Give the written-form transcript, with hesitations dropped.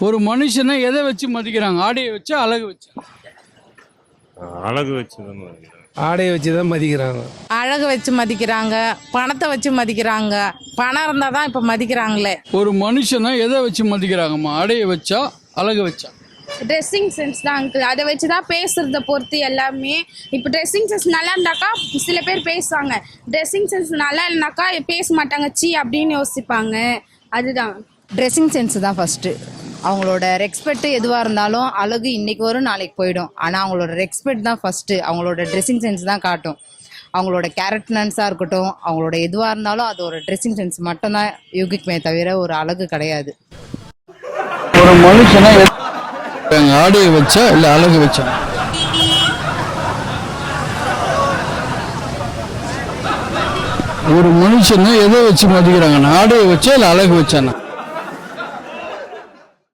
ஒரு மனுஷனை எதை வச்சு மதிக்கிறாங்க? ஆடையை வச்சா, அழகு வச்சா? அழகு வச்சு தான் மதிக்கிறாங்க. ஆடையை வச்சு தான் மதிக்கிறாங்க. அழகு வச்சு மதிக்கிறாங்க, பணத்தை வச்சு மதிக்கிறாங்க. பணம் இருந்தால் தான் இப்போ மதிக்கிறாங்களே. ஒரு மனுஷனை எதை வச்சு மதிக்கிறாங்கம்மா? ஆடையை வச்சா, அழகு வச்சா? ட்ரெஸ்ஸிங் சென்ஸ் தான் அங்கிள். அதை வச்சு தான் பேசுகிறத பொறுத்து எல்லாமே. இப்போ ட்ரெஸ்ஸிங் சென்ஸ் நல்லா இருந்தாக்கா சில பேர் பேசுவாங்க, ட்ரெஸ்ஸிங் சென்ஸ் நல்லா இல்லைனாக்கா பேச மாட்டாங்க, சி அப்படின்னு யோசிப்பாங்க. அதுதான் ட்ரெஸ்ஸிங் சென்ஸ் தான் ஃபஸ்ட்டு. அவங்களோட ரெஸ்பெக்ட் எதுவாக இருந்தாலும் அழகு இன்றைக்கி வரும் நாளைக்கு போயிடும். ஆனால் அவங்களோட ரெஸ்பெக்ட் தான் ஃபஸ்ட்டு. அவங்களோட ட்ரெஸ்ஸிங் சென்ஸ் தான் காட்டும். அவங்களோட கேரக்டர்ஸாக இருக்கட்டும், அவங்களோட எதுவாக இருந்தாலும் அதோட ட்ரெஸ்ஸிங் சென்ஸ் மட்டும்தான் யூகிக்குமே தவிர ஒரு அழகு கிடையாது. ஒரு மனுஷனை ஆடையை வச்சா இல்லை அழகு வச்சா? ஒரு மனுஷனை எதை வச்சு மதிக்கிறாங்க? ஆடையை வச்சா இல்லை அழகு வச்சானா?